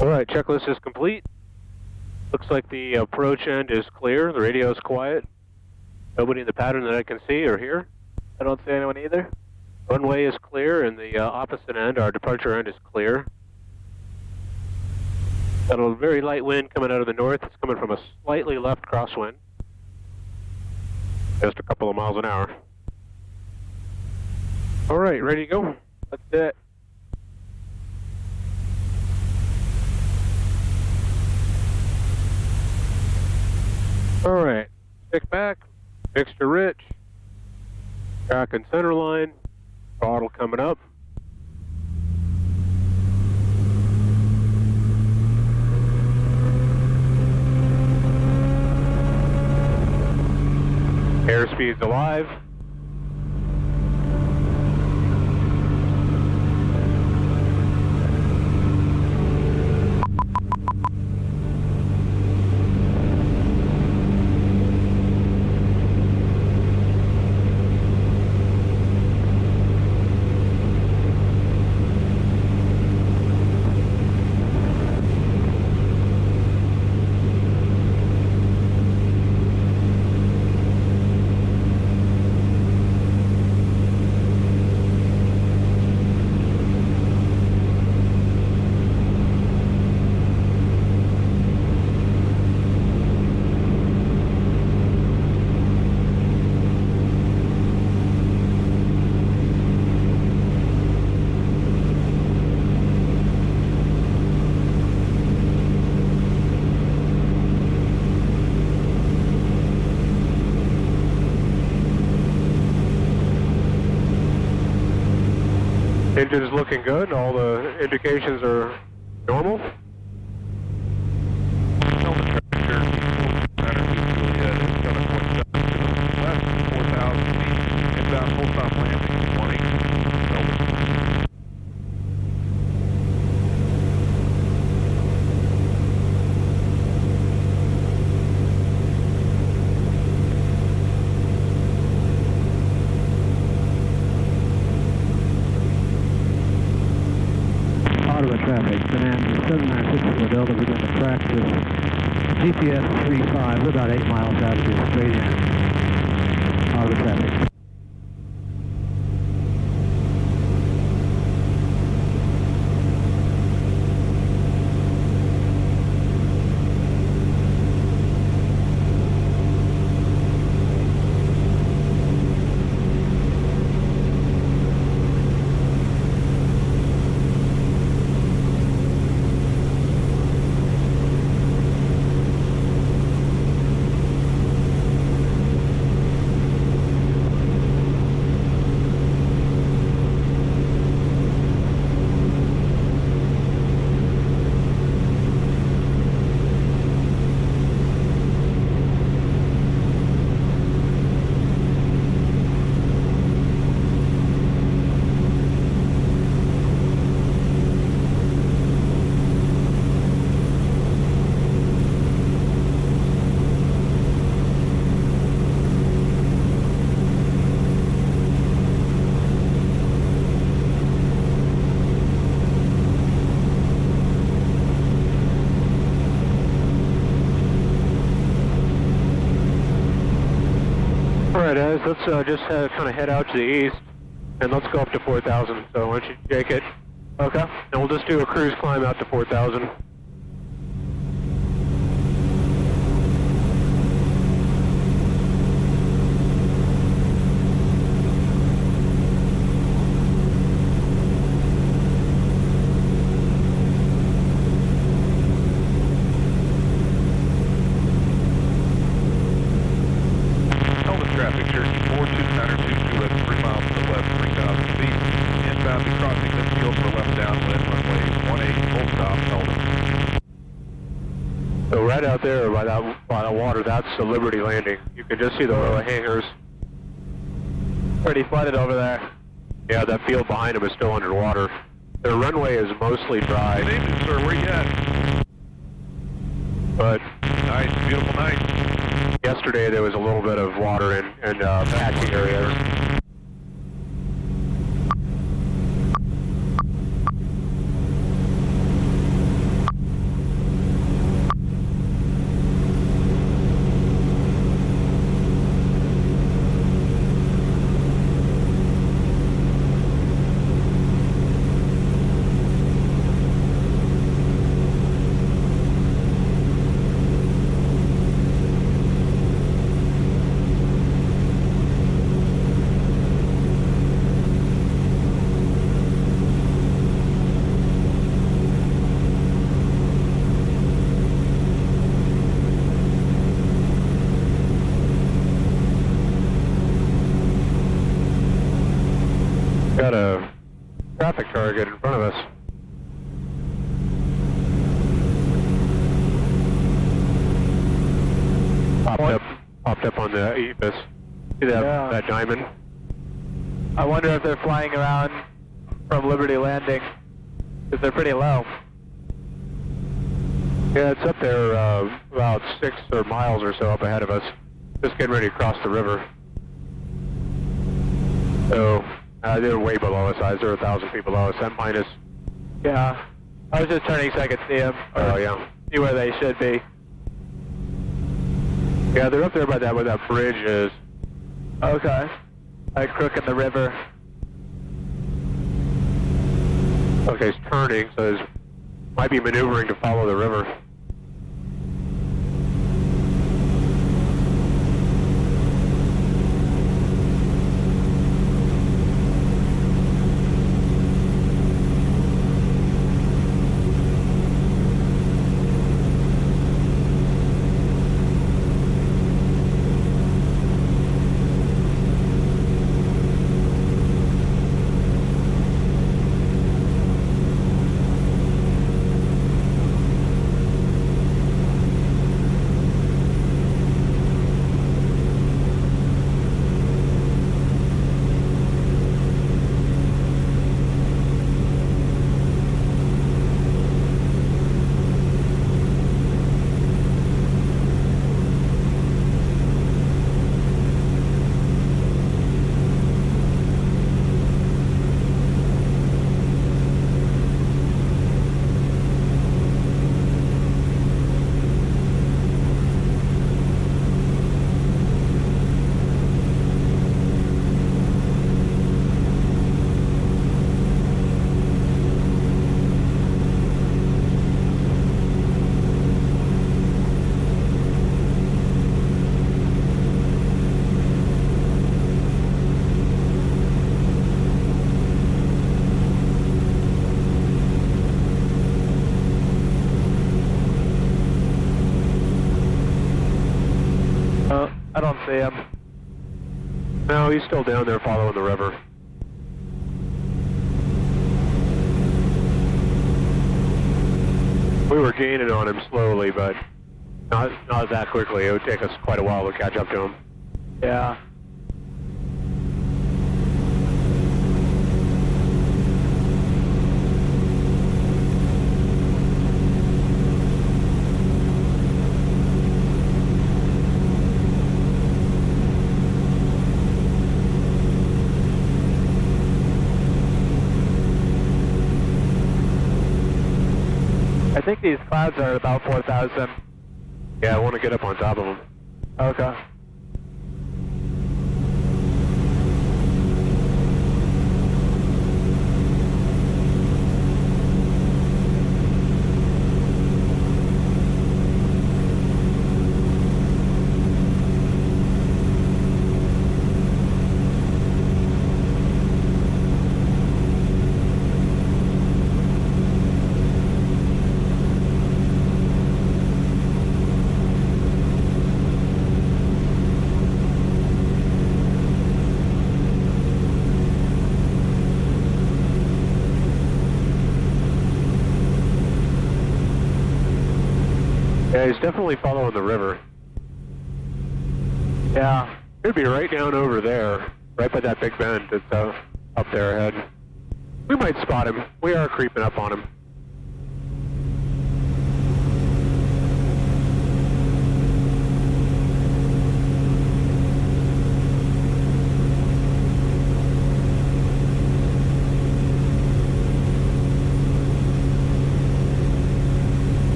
Alright, checklist is complete. Looks like the approach end is clear, the radio is quiet. Nobody in the pattern that I can see or hear. I don't see anyone either. Runway is clear, and the opposite end, our departure end, is clear. Got a very light wind coming out of the north. It's coming from a slightly left crosswind. Just a couple of miles an hour. Alright, ready to go? Let's do it. Alright, stick back, mixture rich, track and center line, throttle coming up. Airspeed's alive. Engine is looking good. All the indications are normal. Traffic, Finance 796 for Delta, we're going to practice GPS 35, we're about 8 miles out of here, straight in, out of the traffic. Alright guys, let's just kind of head out to the east, and let's go up to 4,000, so why don't you take it? Okay. And we'll just do a cruise climb out to 4,000. So right out there by that water, that's the Liberty landing. You can just see the row of hangars. Pretty flooded over there. Yeah, that field behind them is still underwater. Their runway is mostly dry. Good evening, sir. Where you at? But nice, beautiful night. Yesterday there was a little bit of water in patchy areas. aircraft up on the Aegis. See that, Yeah. that diamond? I wonder if they're flying around from Liberty Landing, because they're pretty low. Yeah, it's up there about 6 miles or so up ahead of us. Just getting ready to cross the river. So, they're way below us. They're 1,000 feet below us. That minus. Yeah. I was just turning so I could see them. Oh, yeah. See where they should be. Yeah, they're up there by that where that bridge is. Okay. Like crook in the river. Okay, it's turning, so it might be maneuvering to follow the river. I don't see him. No, he's still down there following the river. We were gaining on him slowly, but not that quickly. It would take us quite a while to catch up to him. Yeah. I think these clouds are about 4,000. Yeah, I want to get up on top of him. Okay. Yeah, he's definitely following the river. Yeah. He'd be right down over there, right by that big bend that's up there ahead. We might spot him. We are creeping up on him.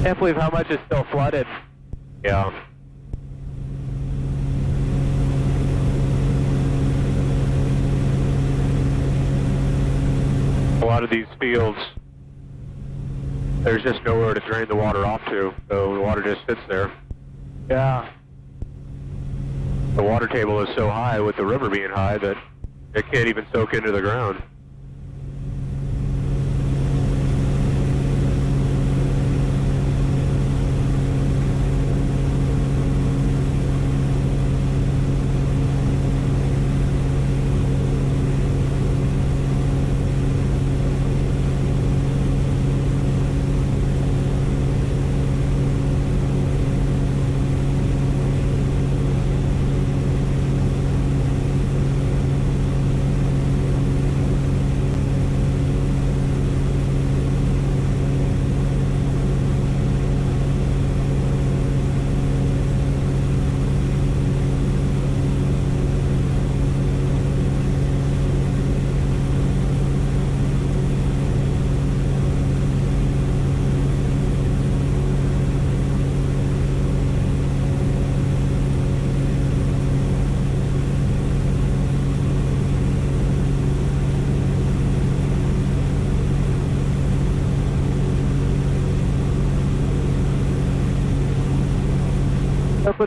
Can't believe how much is still flooded. Yeah. A lot of these fields, there's just nowhere to drain the water off to, so the water just sits there. Yeah. The water table is so high with the river being high that it can't even soak into the ground.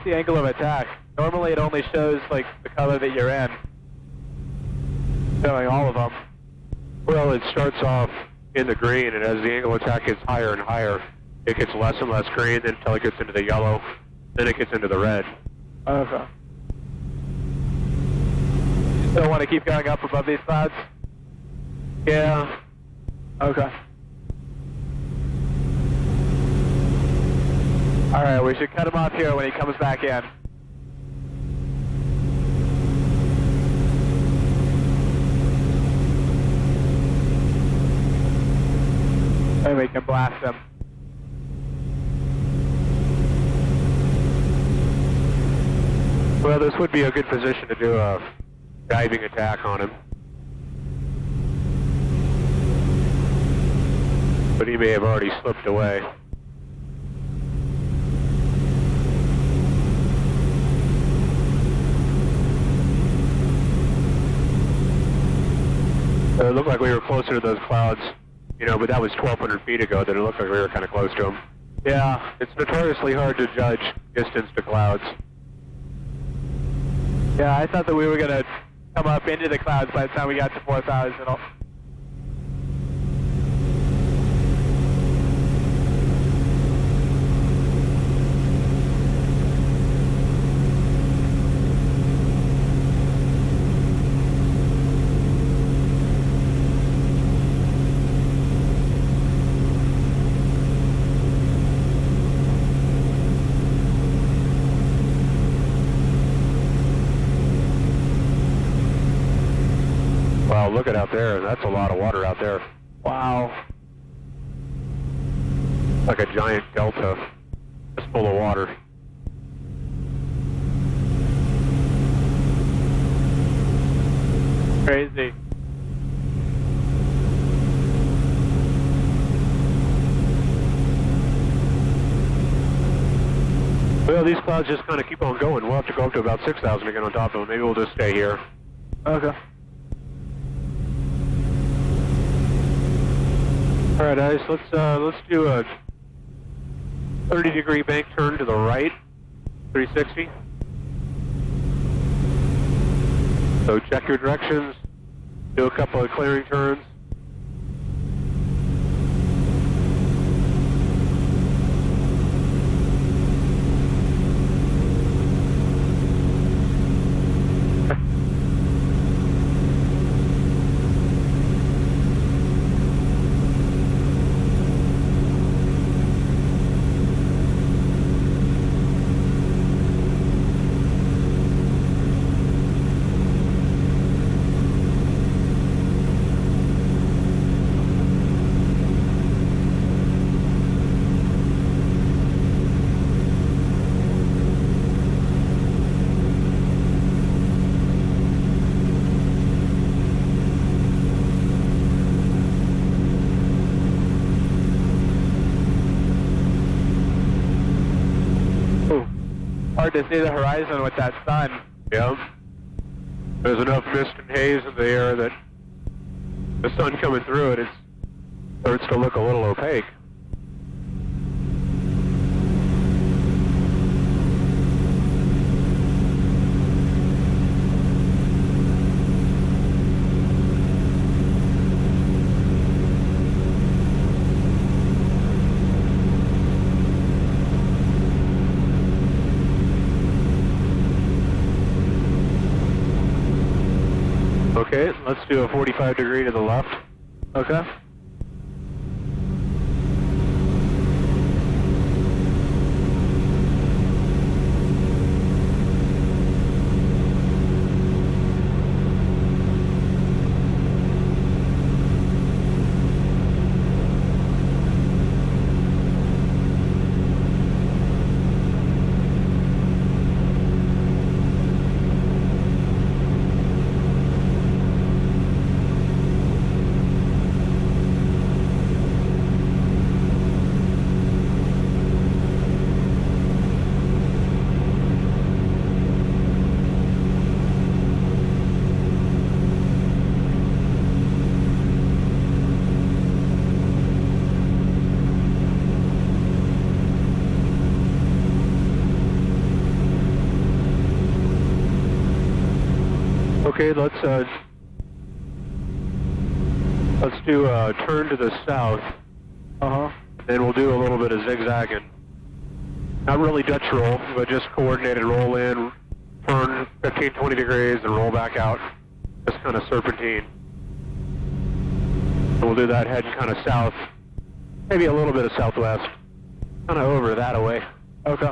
the angle of attack? Normally it only shows like the color that you're in. Showing all of them. Well, it starts off in the green, and as the angle of attack gets higher and higher, it gets less and less green until it gets into the yellow, then it gets into the red. Okay. You still want to keep going up above these clouds? Yeah. Okay. Alright, we should cut him off here when he comes back in. And we can blast him. Well, this would be a good position to do a diving attack on him. But he may have already slipped away. It looked like we were closer to those clouds, you know, but that was 1,200 feet ago, then it looked like we were kind of close to them. Yeah. It's notoriously hard to judge distance to clouds. Yeah, I thought that we were going to come up into the clouds by the time we got to 4,000. Wow, look at out there. That's a lot of water out there. Wow. Like a giant delta just full of water. Crazy. Well, these clouds just kind of keep on going. We'll have to go up to about 6,000 again on top of them. Maybe we'll just stay here. Okay. All right, guys. Let's do a 30-degree bank turn to the right, 360. So check your directions. Do a couple of clearing turns. Hard to see the horizon with that sun. Yeah. There's enough mist and haze in the air that the sun coming through it, it starts to look a little opaque. Okay, let's do a 45 degree to the left. Okay. Okay, let's do a turn to the south. Then we'll do a little bit of zigzagging. Not really Dutch roll, but just coordinated roll in, turn 15, 20 degrees, and roll back out. Just kind of serpentine. And we'll do that heading kind of south, maybe a little bit of southwest, kind of over that away. Okay.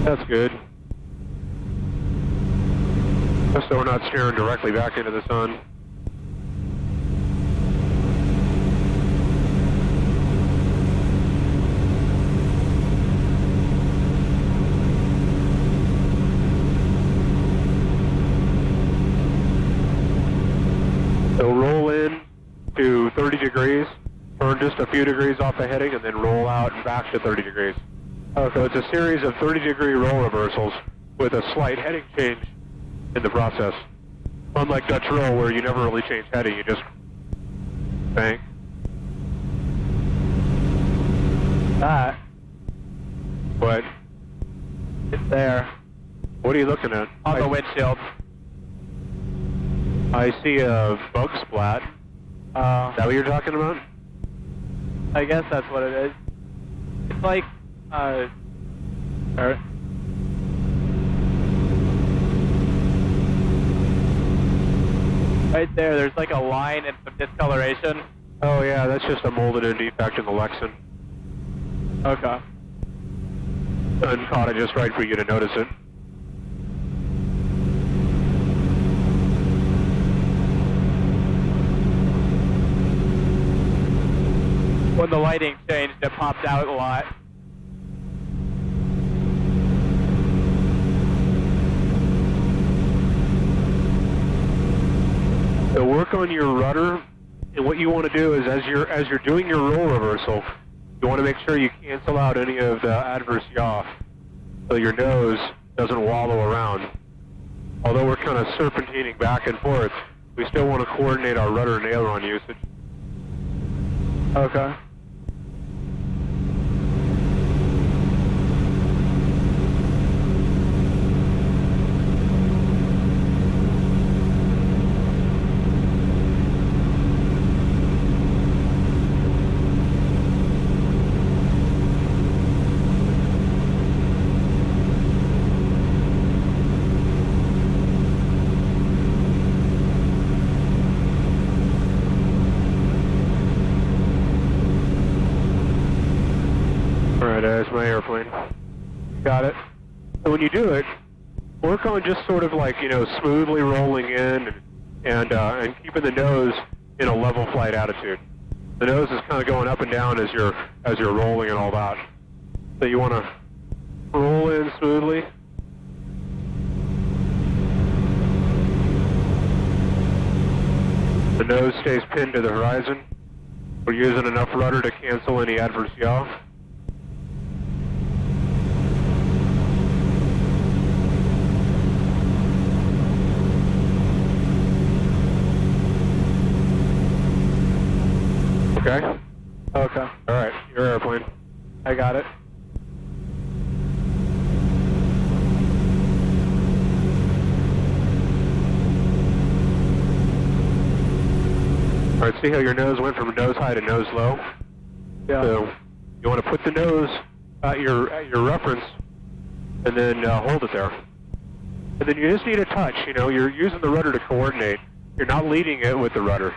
That's good. Just so we're not staring directly back into the sun. So roll in to 30 degrees, turn just a few degrees off the heading, and then roll out and back to 30 degrees. So it's a series of 30-degree roll reversals with a slight heading change in the process. Unlike Dutch roll, where you never really change heading, you just bank. What? It's there. What are you looking at? On the windshield. I see a bug splat. Is that what you're talking about? I guess that's what it is. It's like, right there, there's like a line and some discoloration. Oh yeah, that's just a molded in defect in the Lexan. Okay. Sun caught it just right for you to notice it. When the lighting changed, it popped out a lot. So work on your rudder, and what you want to do is as you're doing your roll reversal, you want to make sure you cancel out any of the adverse yaw, so your nose doesn't wallow around. Although we're kind of serpentining back and forth, we still want to coordinate our rudder and aileron usage. Okay. There's my airplane. Got it. So when you do it, work on just sort of like, smoothly rolling in and keeping the nose in a level flight attitude. The nose is kind of going up and down as you're rolling and all that. So you want to roll in smoothly. The nose stays pinned to the horizon. We're using enough rudder to cancel any adverse yaw. Okay? Okay. All right, your airplane. I got it. All right, see how your nose went from nose high to nose low? Yeah. So you want to put the nose at your reference and then hold it there. And then you just need a touch. You're using the rudder to coordinate. You're not leading it with the rudder.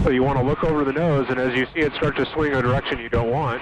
So you want to look over the nose, and as you see it start to swing in a direction you don't want,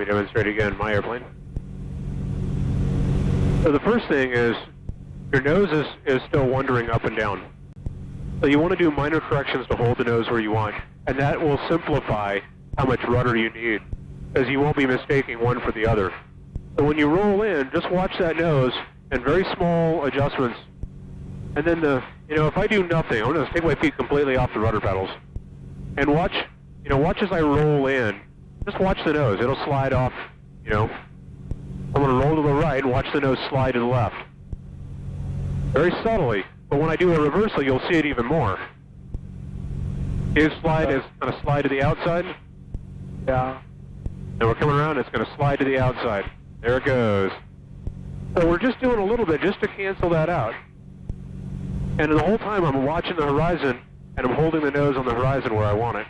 demonstrate again, my airplane. So the first thing is, your nose is still wandering up and down. So you want to do minor corrections to hold the nose where you want, and that will simplify how much rudder you need, because you won't be mistaking one for the other. So when you roll in, just watch that nose and very small adjustments. And then if I do nothing, I'm going to take my feet completely off the rudder pedals. And watch as I roll in. Just watch the nose. It'll slide off, I'm going to roll to the right and watch the nose slide to the left. Very subtly. But when I do a reversal, you'll see it even more. It's going to slide to the outside. Yeah. And we're coming around, it's going to slide to the outside. There it goes. So we're just doing a little bit just to cancel that out. And the whole time I'm watching the horizon, and I'm holding the nose on the horizon where I want it.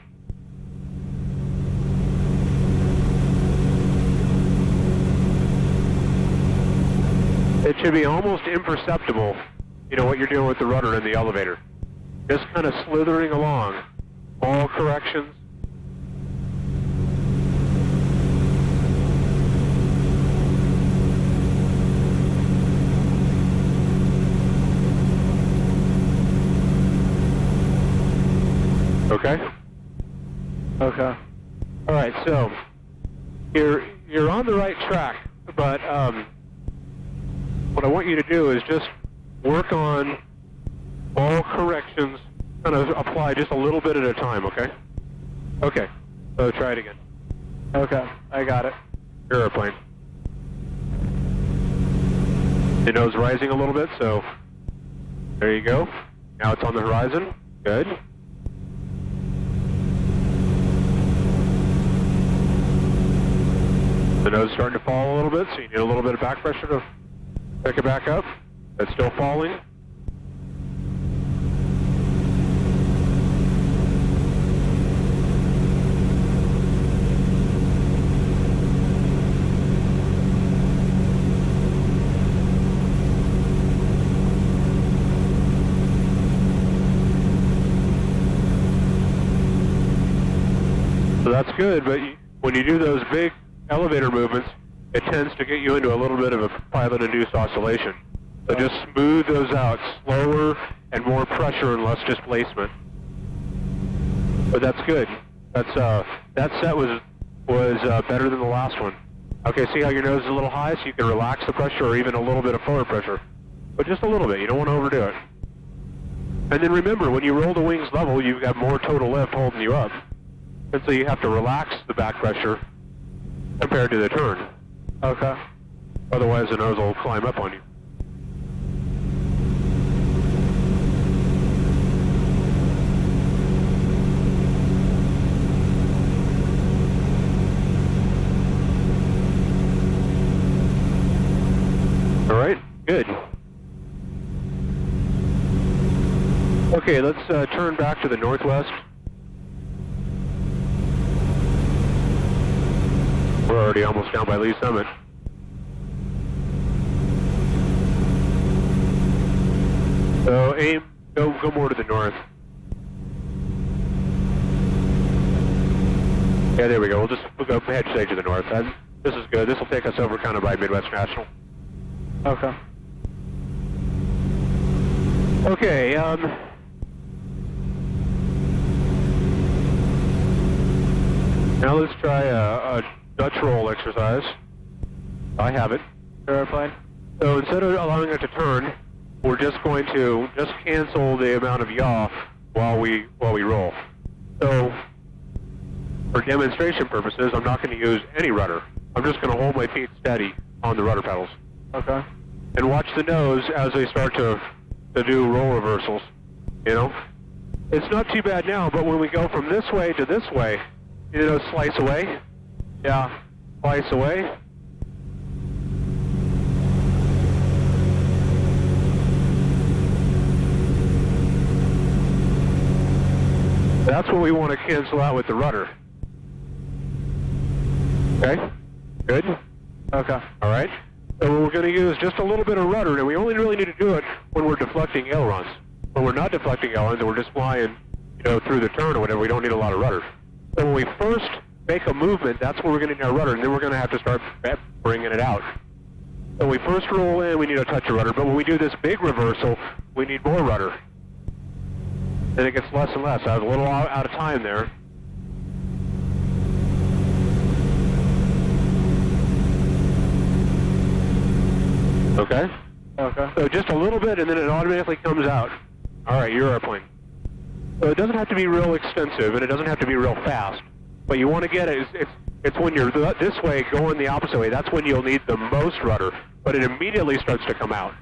It should be almost imperceptible, what you're doing with the rudder in the elevator. Just kind of slithering along. All corrections. Okay? Okay. All right, so you're on the right track, but what I want you to do is just work on all corrections, kind of apply just a little bit at a time, okay? Okay, so try it again. Okay, I got it. Your airplane. The nose rising a little bit, so there you go. Now it's on the horizon. Good. The nose is starting to fall a little bit, so you need a little bit of back pressure to pick it back up. It's still falling. So that's good, but when you do those big elevator movements, it tends to get you into a little bit of a pilot-induced oscillation. So just smooth those out, slower and more pressure and less displacement. But that's good. That set was better than the last one. Okay, see how your nose is a little high, so you can relax the pressure or even a little bit of forward pressure. But just a little bit. You don't want to overdo it. And then remember, when you roll the wings level, you've got more total lift holding you up. And so you have to relax the back pressure compared to the turn. Okay. Otherwise, the nose will climb up on you. All right, good. Okay, let's turn back to the northwest. We're already almost down by Lee Summit. So aim, go more to the north. Yeah, there we go. We'll go head straight to the north. This is good. This will take us over kind of by Midwest National. Okay. Okay, now let's try a Dutch roll exercise. I have it. Airplane. So instead of allowing it to turn, we're just going to just cancel the amount of yaw while we roll. So for demonstration purposes, I'm not going to use any rudder. I'm just going to hold my feet steady on the rudder pedals. Okay. And watch the nose as they start to do roll reversals. It's not too bad now, but when we go from this way to this way, slice away. Yeah, slice away. That's what we want to cancel out with the rudder. Okay? Good? Okay. All right. So we're going to use just a little bit of rudder, and we only really need to do it when we're deflecting ailerons. When we're not deflecting ailerons and we're just flying, through the turn or whatever, we don't need a lot of rudder. So when we first make a movement, that's where we're going to need our rudder, and then we're going to have to start bringing it out. So when we first roll in, we need a touch of rudder, but when we do this big reversal, we need more rudder. Then it gets less and less. I was a little out of time there. Okay? Okay. So just a little bit, and then it automatically comes out. All right, your airplane. So it doesn't have to be real extensive, and it doesn't have to be real fast. But you want to get it, it's when you're this way, going the opposite way, that's when you'll need the most rudder, but it immediately starts to come out.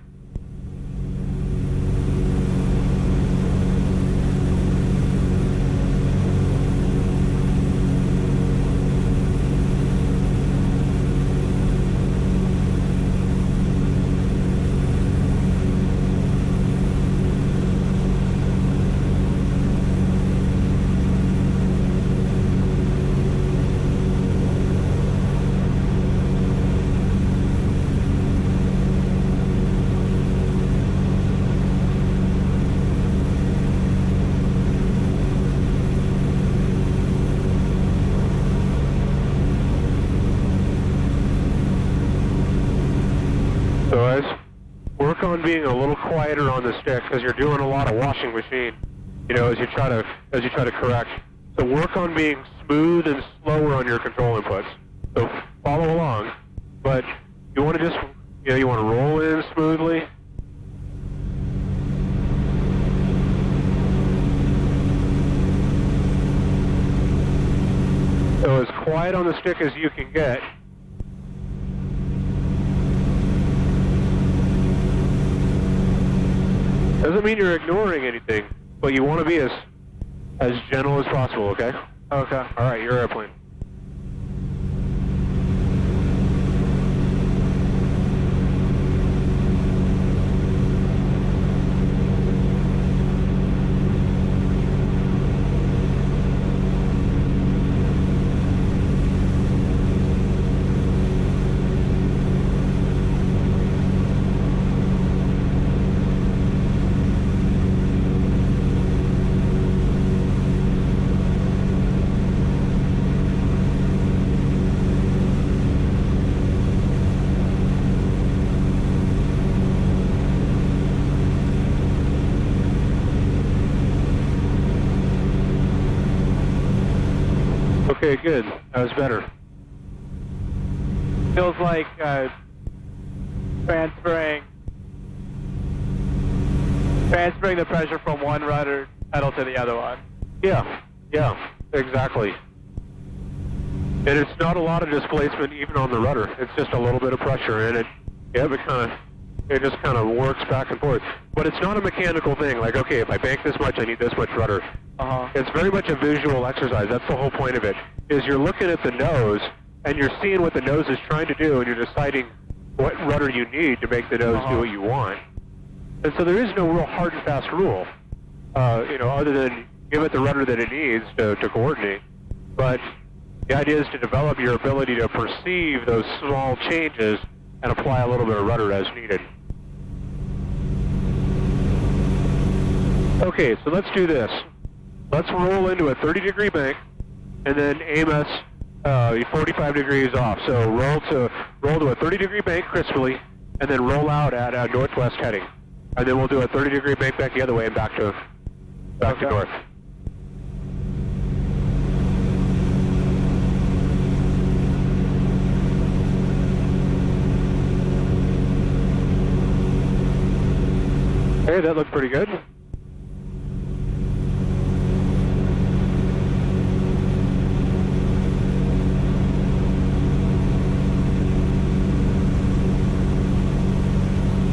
Work on being a little quieter on the stick because you're doing a lot of washing machine, you know, as you try to correct. So work on being smooth and slower on your control inputs. So follow along, but you want to just, you know, you want to roll in smoothly. So as quiet on the stick as you can get. Doesn't mean you're ignoring anything, but you want to be as gentle as possible, okay? Okay. All right, your airplane. Okay, good. That was better. Feels like transferring the pressure from one rudder pedal to the other one. Yeah, exactly. And it's not a lot of displacement even on the rudder. It's just a little bit of pressure, and it just kind of works back and forth. But it's not a mechanical thing, like, okay, if I bank this much, I need this much rudder. It's very much a visual exercise. That's the whole point of it, is you're looking at the nose, and you're seeing what the nose is trying to do, and you're deciding what rudder you need to make the nose do what you want. And so there is no real hard and fast rule, you know, other than give it the rudder that it needs to coordinate. But the idea is to develop your ability to perceive those small changes and apply a little bit of rudder as needed. Okay, so let's do this. Let's roll into a 30-degree bank and then aim us 45 degrees off. So roll to a 30-degree bank crisply and then roll out at a northwest heading. And then we'll do a 30-degree bank back the other way and back to north. Hey, that looked pretty good.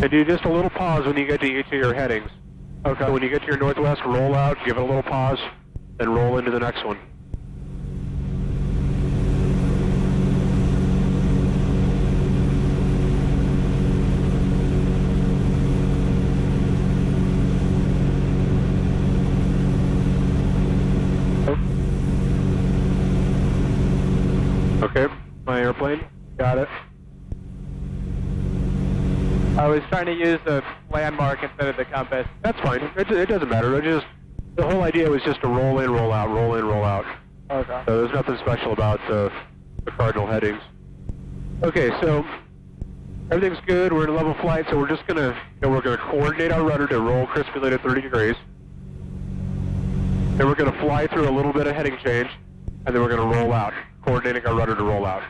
And do just a little pause when you get to each of your headings. Okay. So when you get to your northwest, roll out, give it a little pause, then roll into the next one. Okay, my airplane. Got it. I was trying to use the landmark instead of the compass. That's fine. It doesn't matter. The whole idea was just to roll in, roll out, roll in, roll out. Okay. So there's nothing special about the cardinal headings. Okay, so everything's good. We're in level flight, so we're just gonna, we're gonna coordinate our rudder to roll crisply at 30 degrees. Then we're gonna fly through a little bit of heading change, and then we're gonna roll out, coordinating our rudder to roll out.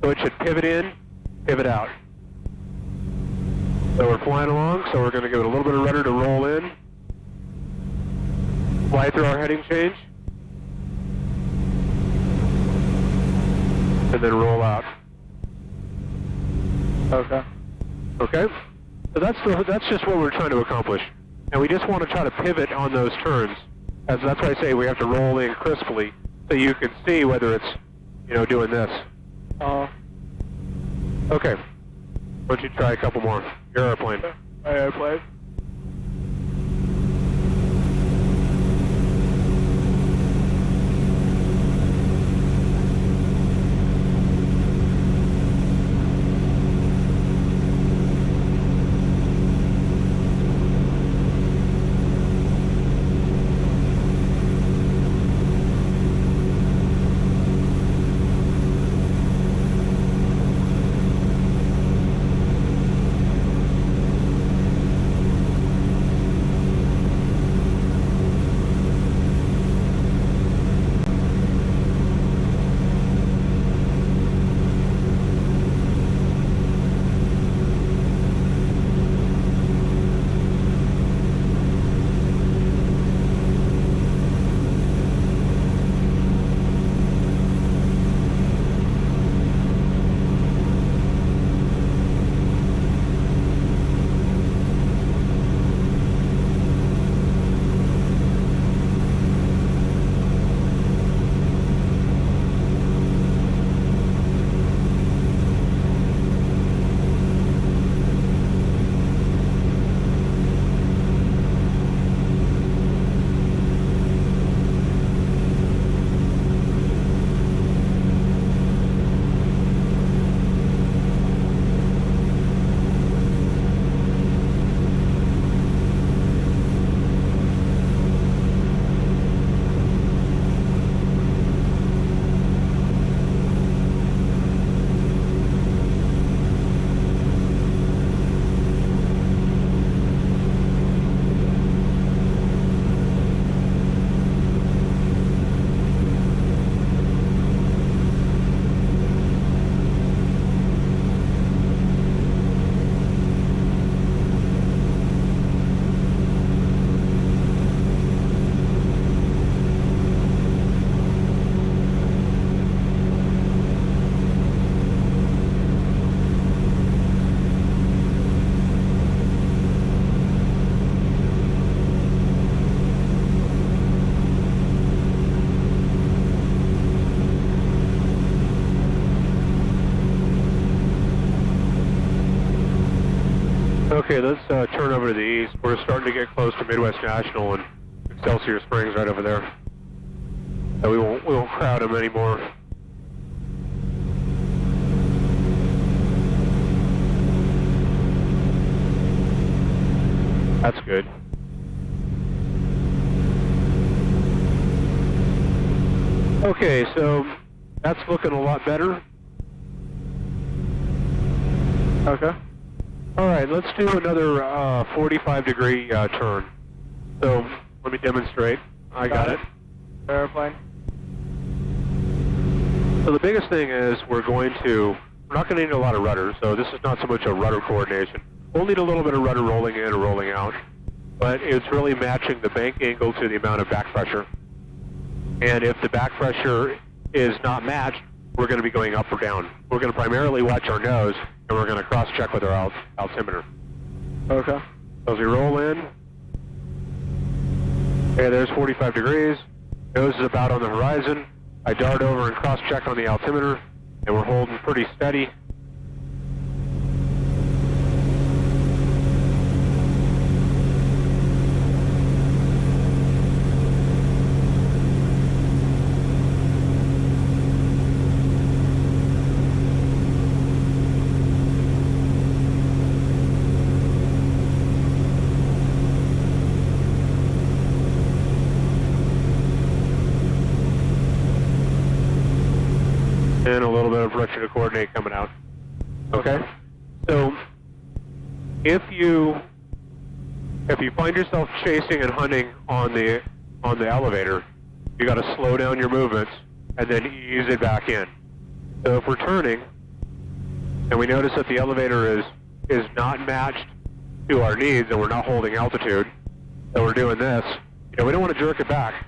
So it should pivot in, pivot out. So we're flying along, so we're gonna give it a little bit of rudder to roll in, fly through our heading change, and then roll out. Okay. Okay? So that's just what we're trying to accomplish. And we just want to try to pivot on those turns. That's why I say we have to roll in crisply so you can see whether it's, doing this. Okay. Why don't you try a couple more? Your airplane. My airplane. Okay, let's turn over to the east. We're starting to get close to Midwest National and Excelsior Springs right over there. So we won't crowd them anymore. That's good. Okay, so that's looking a lot better. Okay. All right, let's do another 45-degree turn. So let me demonstrate. I got it. Airplane. So the biggest thing is we're not going to need a lot of rudder, so this is not so much a rudder coordination. We'll need a little bit of rudder rolling in and rolling out, but it's really matching the bank angle to the amount of back pressure. And if the back pressure is not matched, we're going to be going up or down. We're going to primarily watch our nose, and we're going to cross-check with our altimeter. Okay. So as we roll in, okay, there's 45 degrees. Nose is about on the horizon. I dart over and cross-check on the altimeter, and we're holding pretty steady. to coordinate coming out. Okay? So, if you find yourself chasing and hunting on the elevator, you got to slow down your movements and then ease it back in. So if we're turning and we notice that the elevator is not matched to our needs and we're not holding altitude, so we're doing this, we don't want to jerk it back.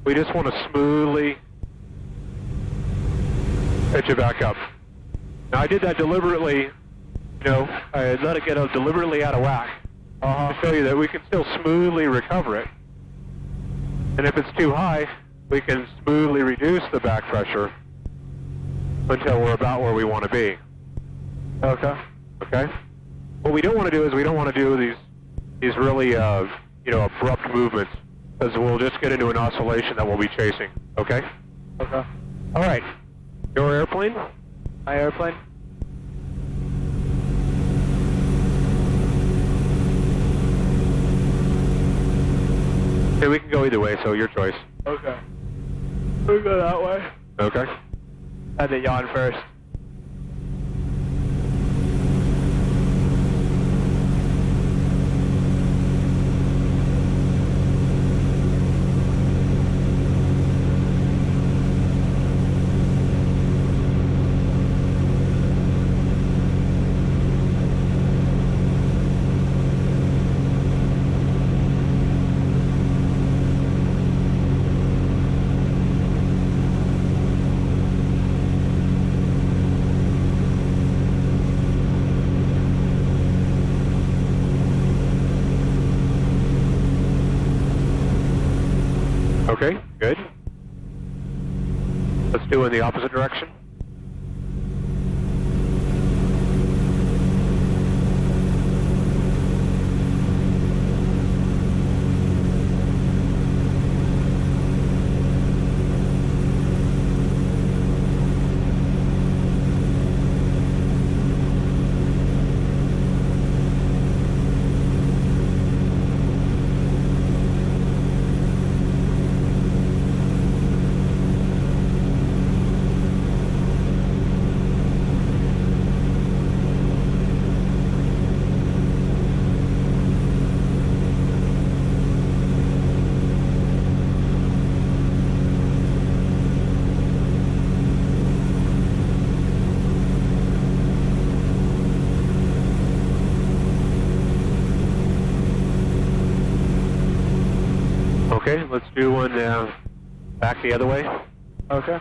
We just want to smoothly pitch it back up. Now I did that deliberately, I let it get deliberately out of whack to show you that we can still smoothly recover it. And if it's too high, we can smoothly reduce the back pressure until we're about where we want to be. Okay. Okay? What we don't want to do is we don't want to do these really, abrupt movements, because we'll just get into an oscillation that we'll be chasing. Okay? Okay. All right. Your airplane? My airplane? Okay, we can go either way, so your choice. Okay. We'll go that way. Okay. I had to yawn first. Okay, good. Let's do it in the opposite direction. Okay, let's do one back the other way. Okay.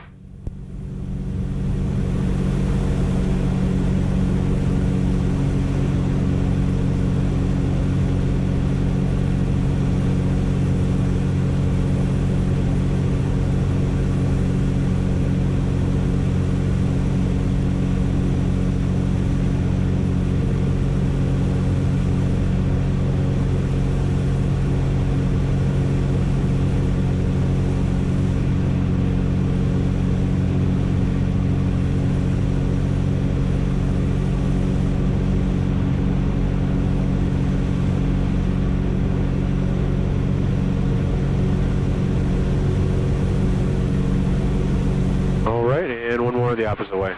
All right, and one more the opposite way.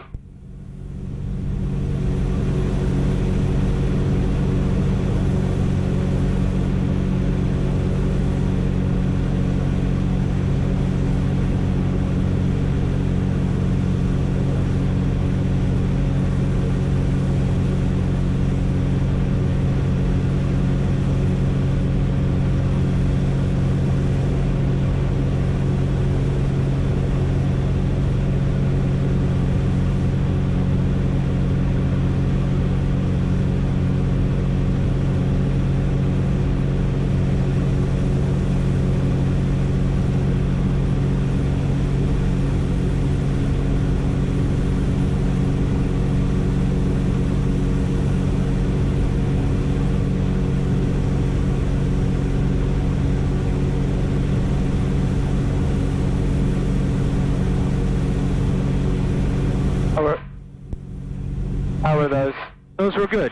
How were those? Those were good.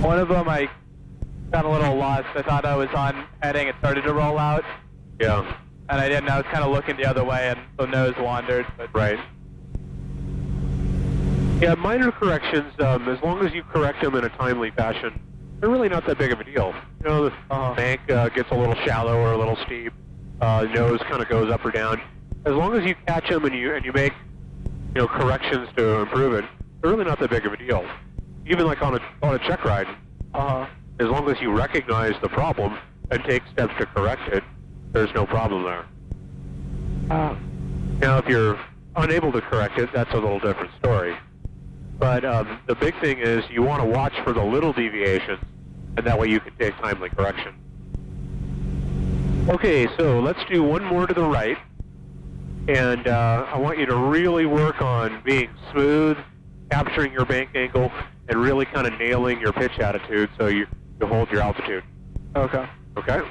One of them I got a little lost. I thought I was on heading. It started to roll out. Yeah. And I didn't. I was kind of looking the other way, and the nose wandered. But Right. Yeah, minor corrections, as long as you correct them in a timely fashion, they're really not that big of a deal. You know, the bank gets a little shallow or a little steep, nose kind of goes up or down. As long as you catch them and you make, you know, corrections to improve it, they're really not that big of a deal. Even like on a check ride, as long as you recognize the problem and take steps to correct it, there's no problem there. Now, if you're unable to correct it, that's a little different story. But the big thing is you want to watch for the little deviations, and that way you can take timely correction. Okay, so let's do one more to the right. And I want you to really work on being smooth, capturing your bank angle, and really kind of nailing your pitch attitude so you hold your altitude. Okay. Okay?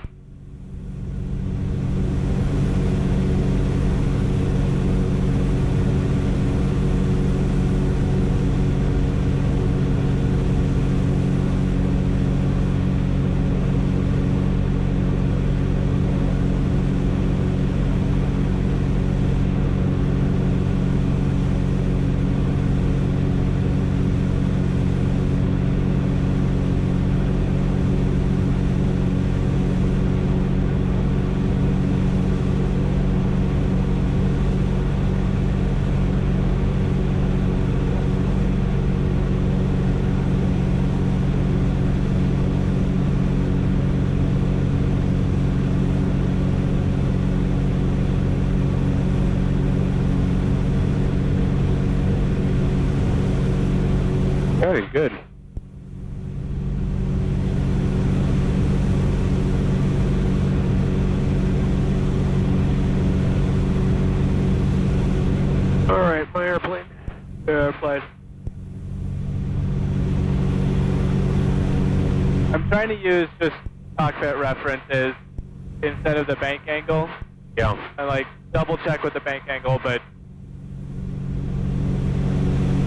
Very good. All right, my airplane. Airplane. I'm trying to use just cockpit references instead of the bank angle. Yeah. I like double check with the bank angle, but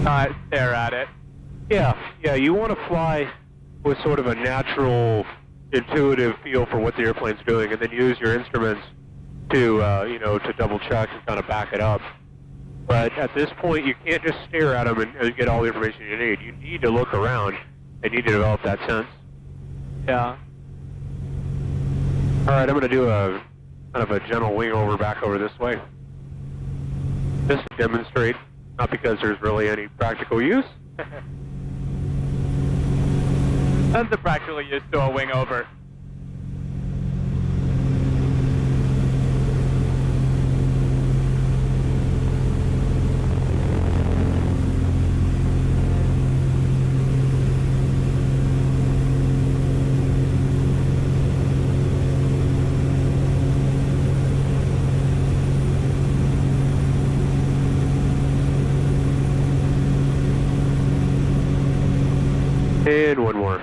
not stare at it. Yeah, you want to fly with sort of a natural, intuitive feel for what the airplane's doing, and then use your instruments to, to double check and kind of back it up. But at this point, you can't just stare at them and get all the information you need. You need to look around and need to develop that sense. Yeah. All right, I'm going to do a kind of a gentle wing over back over this way. Just to demonstrate, not because there's really any practical use. Tons of practical use to a wing over. And one more.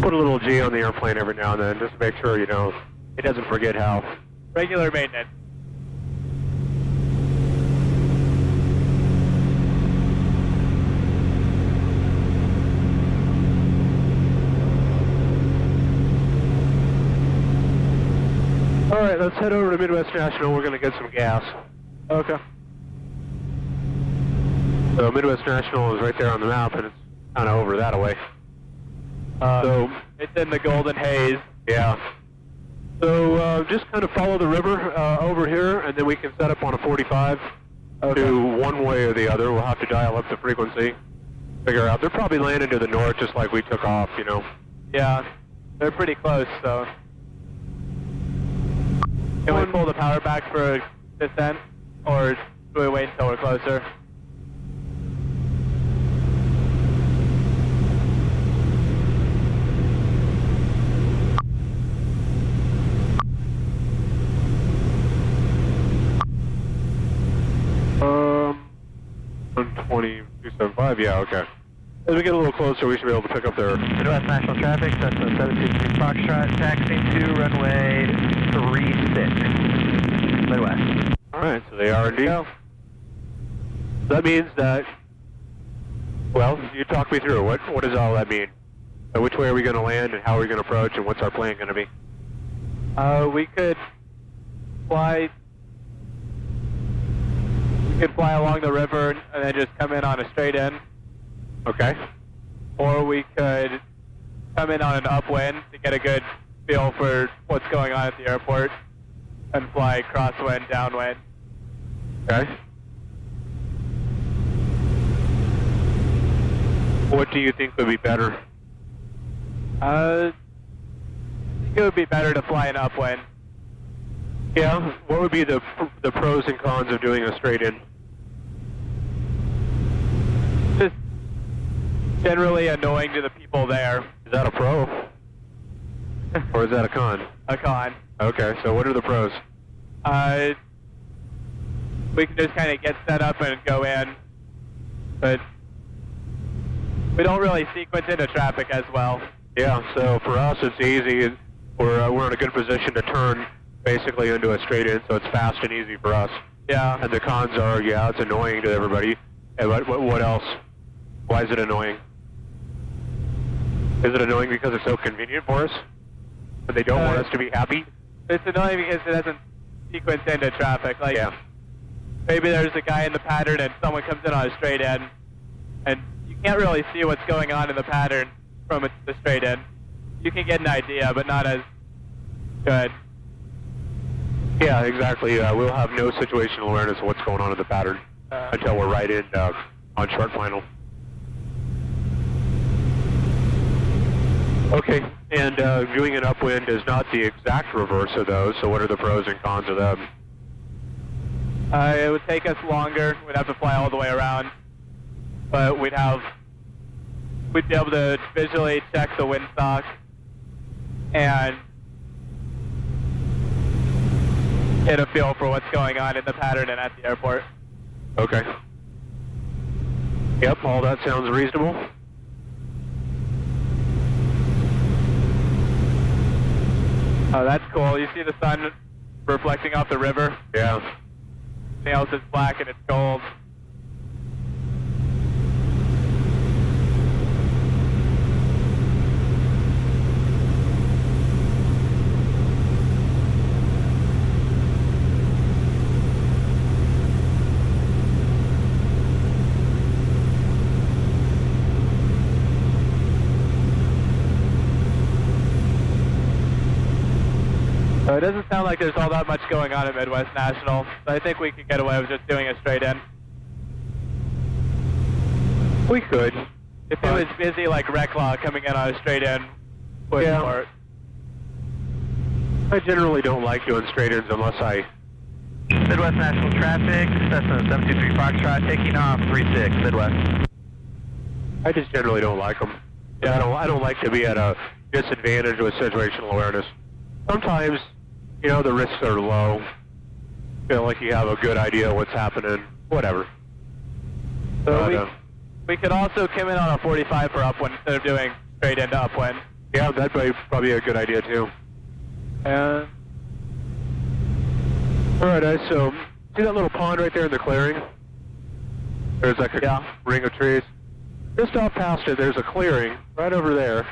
Put a little G on the airplane every now and then, just to make sure, it doesn't forget how. Regular maintenance. All right, let's head over to Midwest National. We're going to get some gas. Okay. So Midwest National is right there on the map, and it's kind of over that way. So it's in the golden haze. Yeah. So just kind of follow the river over here, and then we can set up on a 45 to one way or the other. We'll have to dial up the frequency, figure out. They're probably landing to the north, just like we took off, Yeah, they're pretty close, so. Can we pull the power back for descent, or do we wait until we're closer? 275, yeah, okay. As we get a little closer, we should be able to pick up their... Midwest National Traffic, Cessna 723 Foxtrot, taxiing to runway 36, Midwest. Alright, so they are indeed. Go. That means that... Well, you talk me through. What does all that mean? Which way are we going to land, and how are we going to approach, and what's our plan going to be? We could fly... We could fly along the river and then just come in on a straight in. Okay. Or we could come in on an upwind to get a good feel for what's going on at the airport and fly crosswind, downwind. Okay. What do you think would be better? I think it would be better to fly an upwind. Yeah. What would be the pros and cons of doing a straight in? Just generally annoying to the people there. Is that a pro? Or is that a con? A con. Okay, so what are the pros? We can just kind of get set up and go in, but we don't really sequence into traffic as well. Yeah, so for us it's easy. We're in a good position to turn basically into a straight in, so it's fast and easy for us. Yeah. And the cons are, yeah, it's annoying to everybody. And what else? Why is it annoying? Is it annoying because it's so convenient for us? But they don't want us to be happy? It's annoying because it doesn't sequence into traffic. Like, Yeah. maybe there's a guy in the pattern and someone comes in on a straight in, and you can't really see what's going on in the pattern from the straight in. You can get an idea, but not as good. Yeah, exactly. We'll have no situational awareness of what's going on in the pattern until we're right in on short final. Okay, and doing an upwind is not the exact reverse of those, so what are the pros and cons of them? It would take us longer. We'd have to fly all the way around, but we'd be able to visually check the windsock and get a feel for what's going on in the pattern and at the airport. Okay. Yep, all that sounds reasonable. Oh, that's cool. You see the sun reflecting off the river? Yeah. Everything else is black and it's gold. So it doesn't sound like there's all that much going on at Midwest National, so I think we could get away with just doing a straight in. We could. If it was busy like Reclaw coming in on a straight in, push for it. I generally don't like doing straight ins unless I... Midwest National Traffic, Cessna 723 Foxtrot, taking off 36, Midwest. I just generally don't like them. Yeah, I don't like to be at a disadvantage with situational awareness. Sometimes, you know, the risks are low. Feel like you have a good idea of what's happening, whatever. So we could also come in on a 45 for upwind instead of doing straight into upwind. Yeah, that'd be probably a good idea too. And Alright, so see that little pond right there in the clearing? There's like a ring of trees. Just off past it, there's a clearing right over there.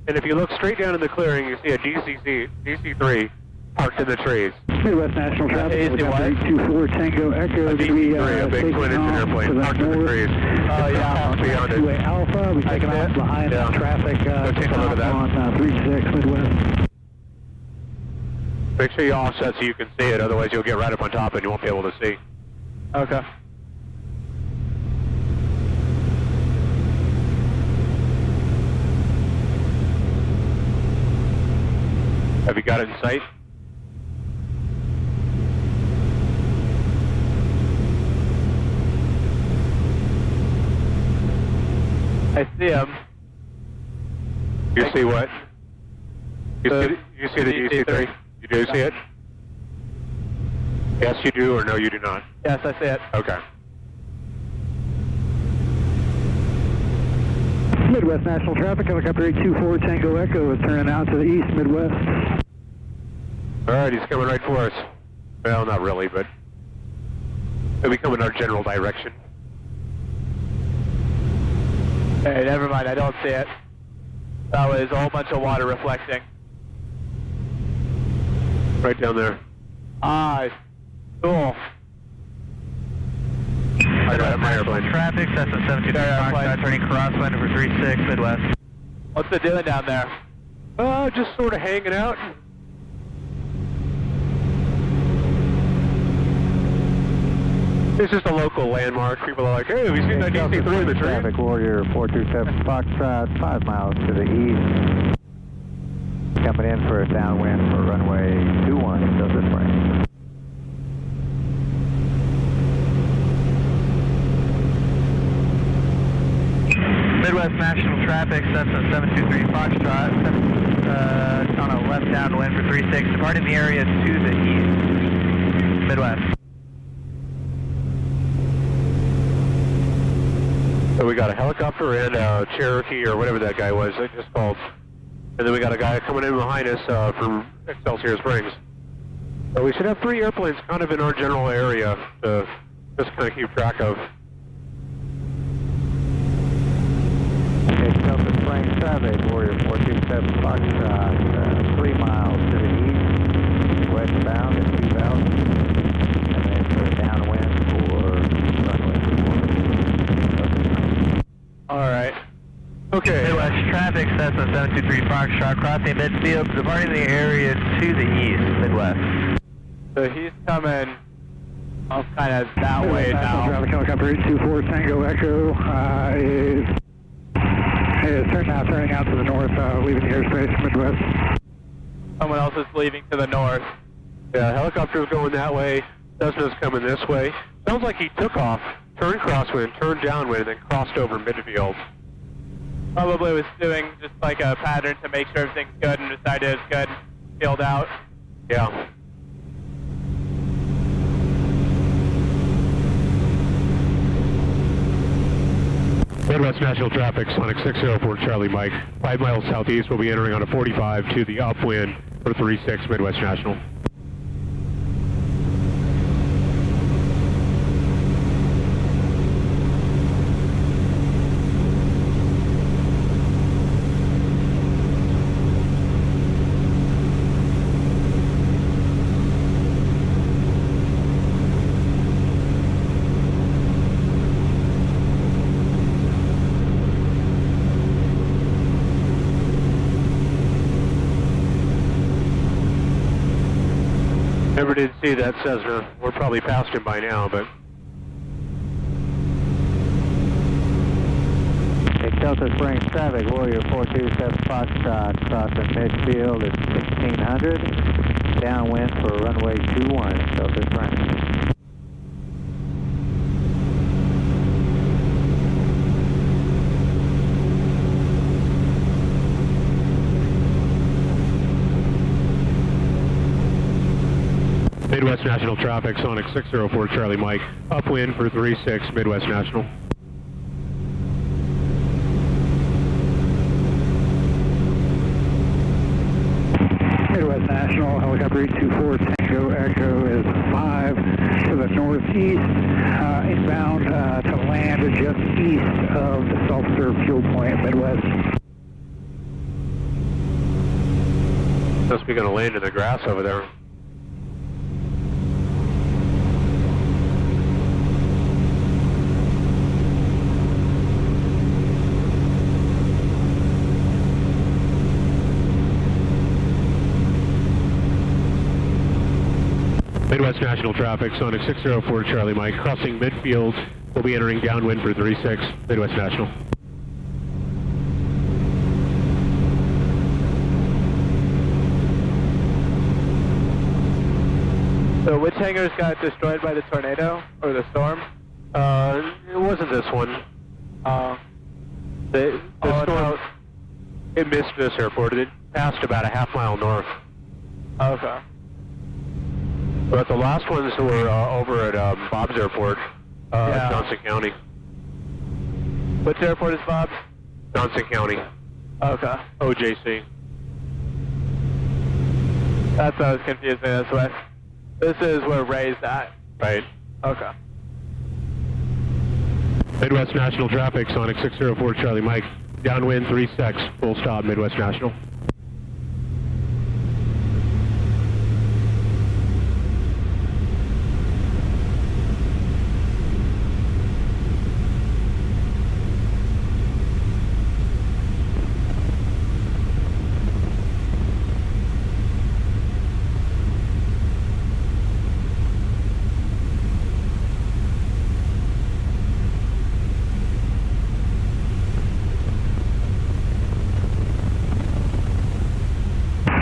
And if you look straight down in the clearing, you see a DC-3 parked in the trees. Midwest National Traffic, 824 Tango Echo. A DC-3, a big twin-engine airplane parked in the trees. Oh, yeah. Beyond it. 2-way Alpha, we're taking off behind traffic take a look at that. on 36 Midwest. Make sure you offset so you can see it, otherwise you'll get right up on top and you won't be able to see. Okay. Have you got it in sight? I see him. You see what? You see the DC-3? You do see it? Yes, you do, or no, you do not? Yes, I see it. Okay. Midwest National Traffic, helicopter 824 Tango Echo is turning out to the east, Midwest. Alright, he's coming right for us. Well, not really, but he'll be coming our general direction. Hey, never mind, I don't see it. That was a whole bunch of water reflecting. Right down there. Ah, cool. Midwest National Traffic, Cessna 723 Foxtrot, turning crosswind for 36 Midwest. What's it doing down there? Just sort of hanging out. It's just a local landmark. People are like, hey, have you seen that DC-3 in the train? Traffic Warrior 427 Foxtrot, 5 miles to the east. Coming in for a downwind for runway 21, Delta Spring. Midwest National Traffic, Cessna 723 Foxtrot, on a left downwind for 36, departing the area to the east. Midwest. So we got a helicopter and a Cherokee or whatever that guy was, they just called. And then we got a guy coming in behind us from Excelsior Springs. So we should have 3 airplanes kind of in our general area to just kind of keep track of. Delta Springs Traffic Warrior 427 Foxtrot, 3 miles to the east, westbound at 2000, and then for a downwind for runway 4. Alright. Okay. Midwest Traffic, Cessna 723 Foxtrot, crossing midfield, departing the area to the east. Midwest. So he's coming off kind of that way now. Traffic helicopter 824 Tango Echo is turning out to the north, leaving the airspace, Midwest. Someone else is leaving to the north. Yeah, helicopter's going that way. Cessna's coming this way. Sounds like he took off, turned crosswind, turned downwind, and then crossed over midfield. Probably was doing just like a pattern to make sure everything's good and decided it's good, filled out. Yeah. Midwest National Traffic, Sonic 604 Charlie Mike. 5 miles southeast, we'll be entering on a 45 to the upwind for 36 Midwest National. Never did see that Cessna. We're probably past him by now, but... Delta Springs Traffic Warrior 427 Foxtrot, crossing midfield at 1600, downwind for runway 21, Delta Springs. Midwest National Traffic, Sonic 604 Charlie Mike. Upwind for 36 Midwest National. Midwest National, helicopter 824 Tango Echo is 5 to the northeast, inbound to land just east of the self-serve fuel point, Midwest. Must be going to land in the grass over there. Midwest National Traffic, Sonic 604 Charlie Mike, crossing midfield. We'll be entering downwind for 36, Midwest National. So which hangars got destroyed by the tornado or the storm? It wasn't this one. The storm, no. it missed this airport. It passed about a half-mile north. Okay. But the last ones were over at Bob's Airport, Yeah. Johnson County. Which airport is Bob's? Johnson County, Okay. OJC. That's what I was confusing this with. This is where Ray's at. Right. Okay. Midwest National traffic, Sonic 604 Charlie Mike. Downwind 36, full stop, Midwest National.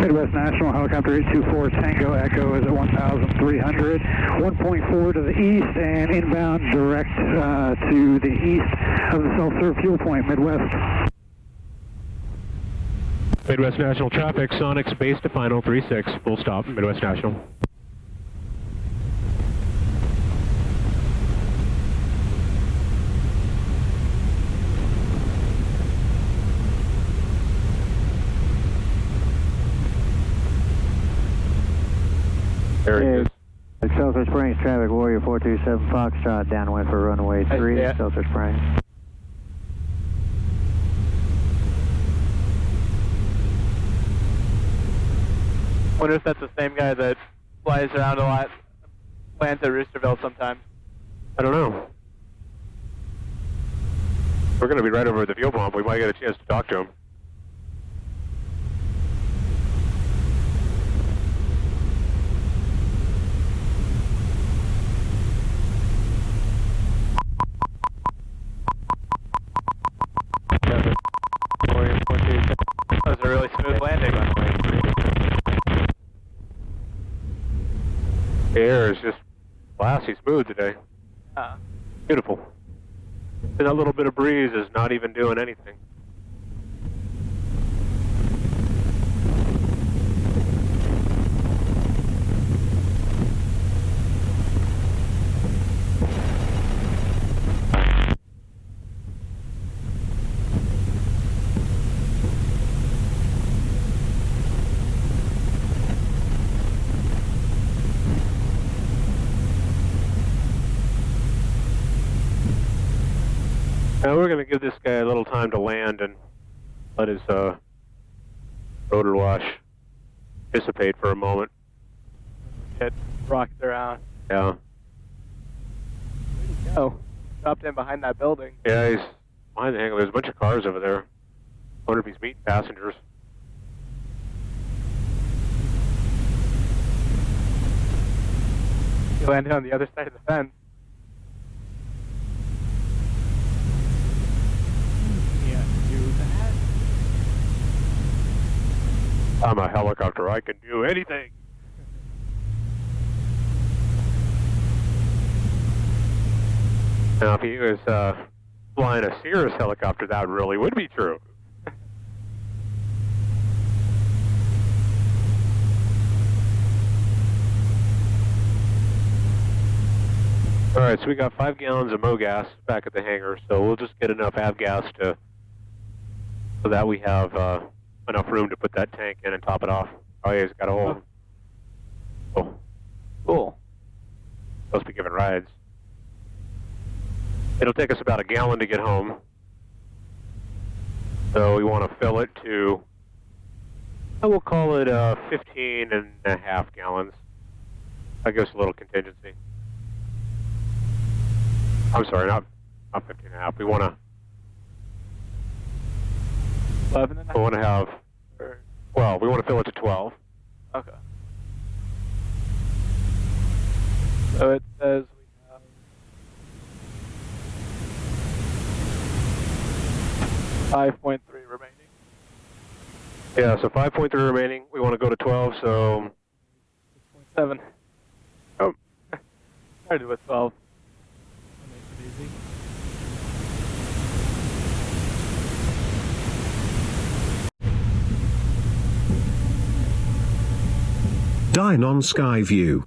Midwest National, helicopter 824 Tango Echo is at 1,300, 1.4 to the east and inbound direct to the east of the self-serve fuel point, Midwest. Midwest National traffic, Sonics base to final 36, full stop, Midwest National. There he is. Sulphur Springs traffic, Warrior 427 Foxtrot, downwind for runway 3, Yeah. Sulphur Springs. Wonder if that's the same guy that flies around a lot, lands at Roosterville sometimes. I don't know. We're going to be right over at the fuel pump. We might get a chance to talk to him. That was a really smooth landing. The air is just glassy smooth today. Beautiful. And that little bit of breeze is not even doing anything. Now we're going to give this guy a little time to land and let his rotor wash dissipate for a moment. It rocked around. Yeah. Oh, dropped in behind that building. Yeah, he's behind the hangar. There's a bunch of cars over there. Wonder if he's meeting passengers. He landed on the other side of the fence. I'm a helicopter. I can do anything. Now, if he was flying a Cirrus helicopter, that really would be true. All right, so we got 5 gallons of MoGas back at the hangar, so we'll just get enough avgas so that we have enough room to put that tank in and top it off. Oh yeah, he's got a hole. Oh. Cool. Supposed to be giving rides. It'll take us about a gallon to get home. So we want to fill it to, we'll call it 15.5 gallons. That gives us a little contingency. I'm sorry, not 15.5. We want to 11.5? We want to have, well, we want to fill it to 12. Okay. So it says we have 5.3 remaining. Yeah, so 5.3 remaining. We want to go to 12, so 6.7. Oh. Started with 12. That makes it easy. Dine on Skyview.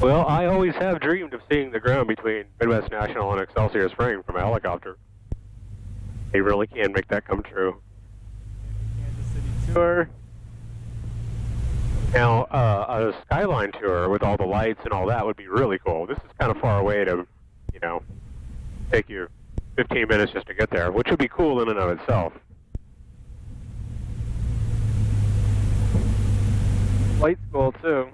Well, I always have dreamed of seeing the ground between Midwest National and Excelsior Spring from a helicopter. They really can make that come true. Kansas City tour. Now, a skyline tour with all the lights and all that would be really cool. This is kind of far away to, you know, take you 15 minutes just to get there, which would be cool in and of itself. Flight school too.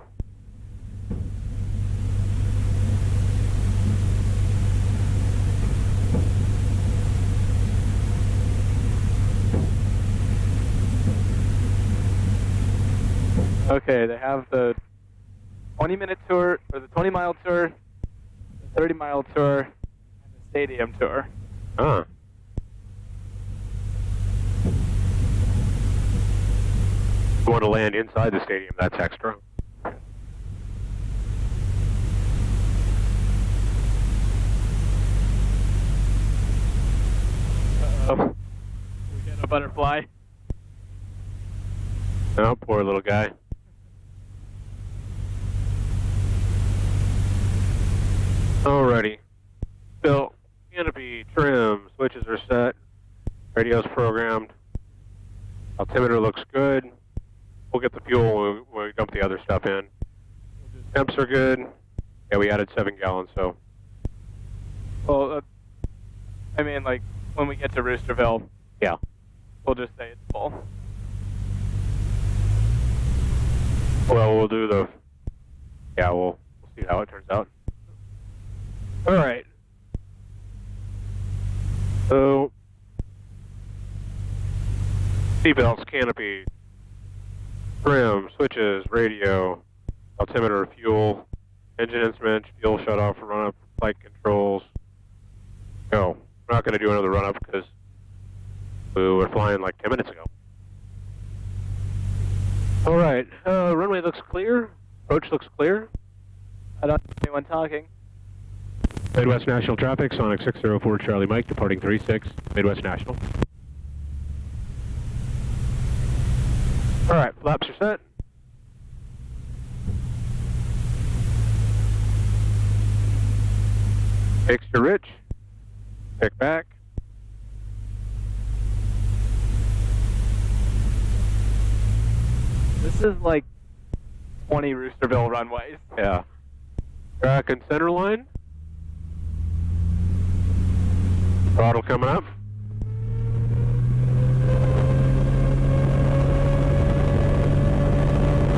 Okay, they have the 20-minute tour, or the 20-mile tour, the 30-mile tour, and the stadium tour. Huh. You want to land inside the stadium, that's extra. Uh-oh. We get a butterfly. Oh, poor little guy. Alrighty. So, canopy, trim, switches are set, radio's programmed, altimeter looks good. We'll get the fuel when we dump the other stuff in. Temps are good. Yeah, we added 7 gallons, so. Well, I mean, like, when we get to Roosterville, Yeah. we'll just say it's full. Well, we'll do the. Yeah, we'll see how it turns out. All right. So, seatbelts, canopy, trim, switches, radio, altimeter, fuel, engine instruments, fuel shutoff, run-up, flight controls. Go. We're not going to do another run-up because we were flying like 10 minutes ago. All right. Runway looks clear. Approach looks clear. I don't hear anyone talking. Midwest National traffic, Sonic 604 Charlie Mike, departing 36, Midwest National. All right, flaps are set. Fixture rich. Pick back. This is like 20 Roosterville runways. Yeah. Track and center line. Throttle coming up.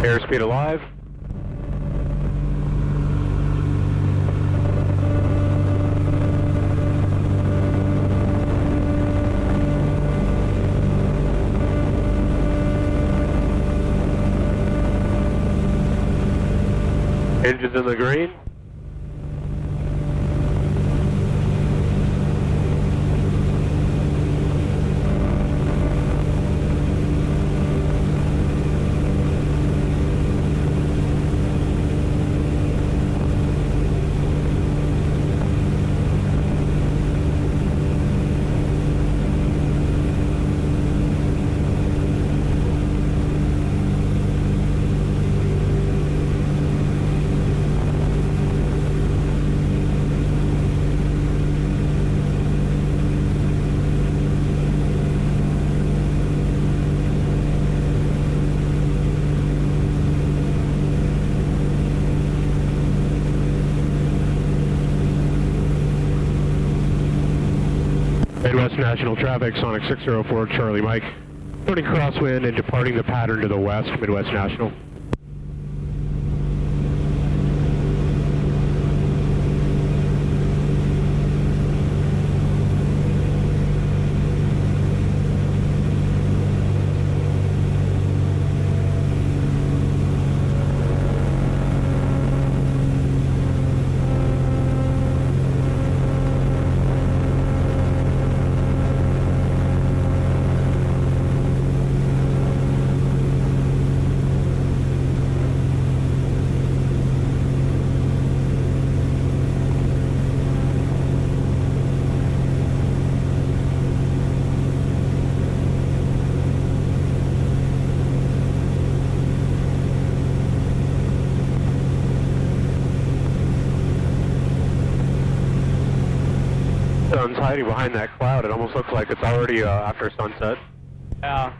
Airspeed alive. Engines in the green. Midwest National traffic, Sonic 604 Charlie Mike. Turning crosswind and departing the pattern to the west, Midwest National. sun's hiding behind that cloud. It almost looks like it's already after sunset. Yeah.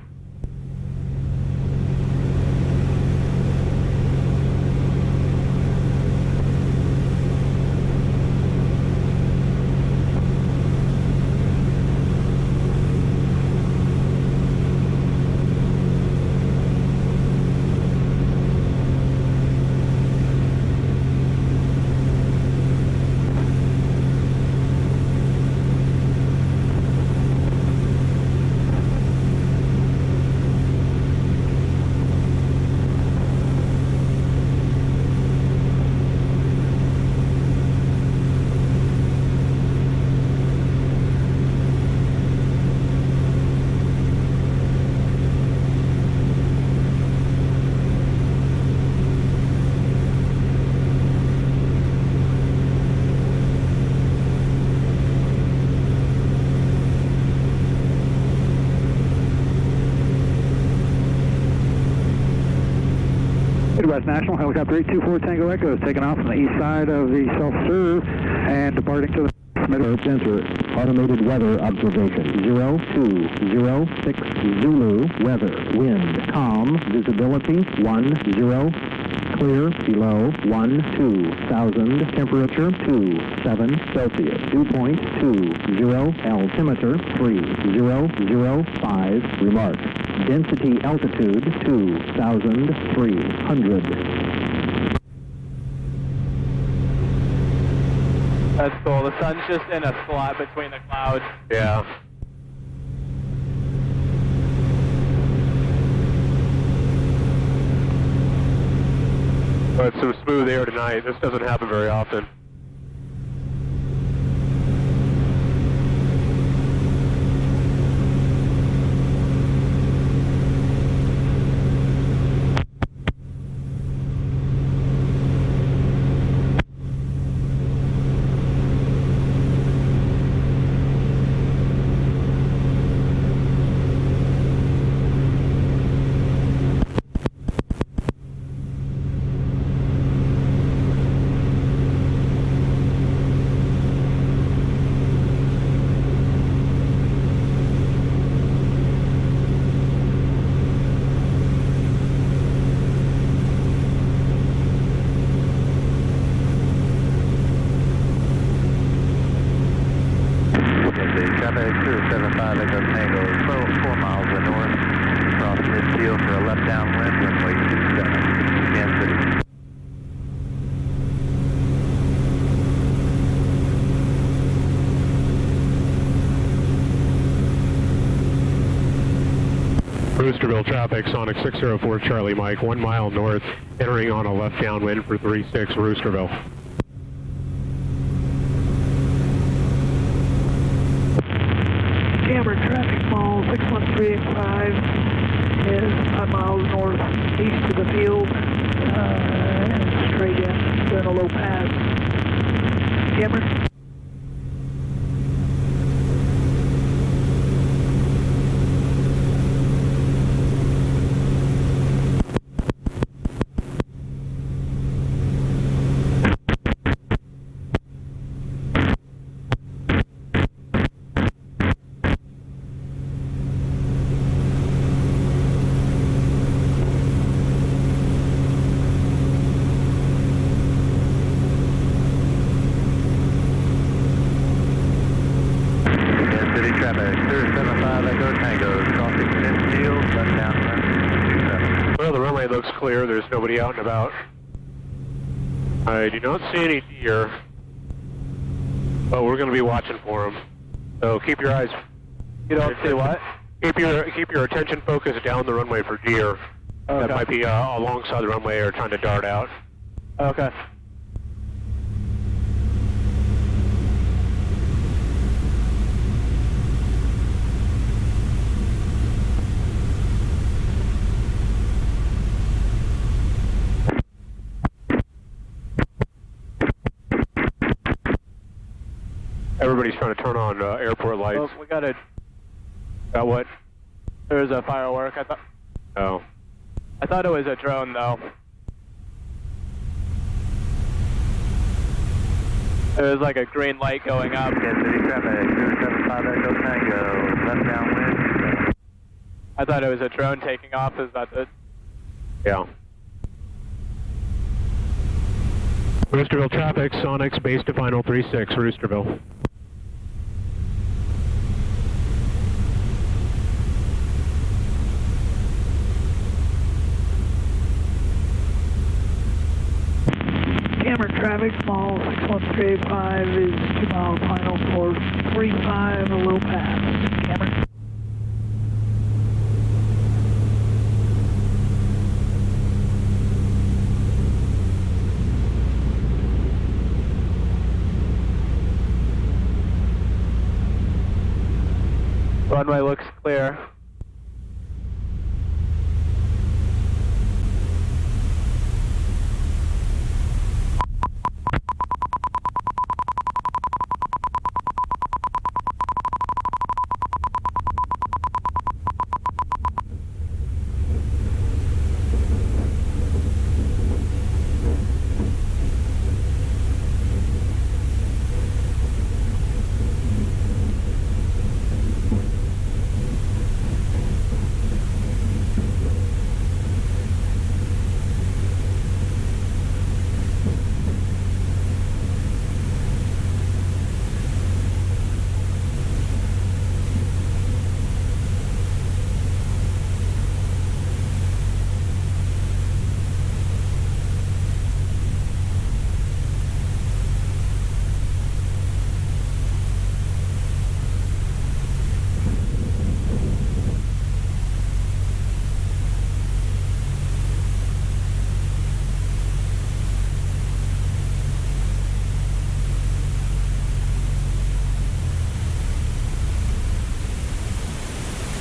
Midwest National, helicopter 824 Tango Echo is taking off from the east side of the self-serve and departing to the Midwest Center. Automated weather observation 0206 Zulu, weather, wind, calm, visibility 10, clear, below 12,000, temperature 27 Celsius, dew point 20, altimeter 3005, remark. Density altitude 2,300. That's cool. The sun's just in a slot between the clouds. Yeah. But some smooth air tonight. This doesn't happen very often. Traffic 275 Echo Tango, 4 miles to the north, across midfield for a left downwind, runway 27, Kansas City. Roosterville traffic, Sonic 604 Charlie Mike, 1 mile north, entering on a left downwind for 36 Roosterville. Camera traffic mall 61385 is 5 miles northeast of the field and straight in, doing a low pass. Camera. Well, the runway looks clear. There's nobody out and about. I do not see any deer, but we're going to be watching for them. So keep your eyes. You don't see what? Keep your attention focused down the runway for deer that might be alongside the runway or trying to dart out. Okay. Everybody's trying to turn on airport lights. Oh, we got a. Got what? There's a firework. Oh. I thought it was a drone though. There was like a green light going up. Kansas City traffic, 075 Echo Tango, left downwind. I thought it was a drone taking off. Is that it? Yeah. Roosterville traffic, Sonics, base to final 36, Roosterville. Cameron traffic, small 61385 is 2 mile final for 35, a low pass. Cameron. Runway looks clear.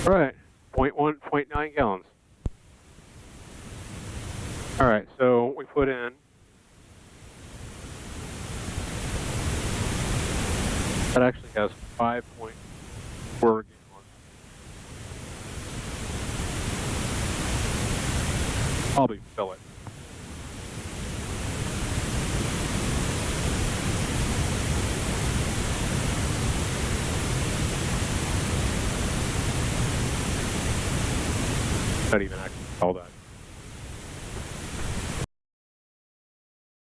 All right, 0.1, 0.9 gallons. All right, so we put in that actually has 5.4 gallons. Probably fill it. Not even actually all that.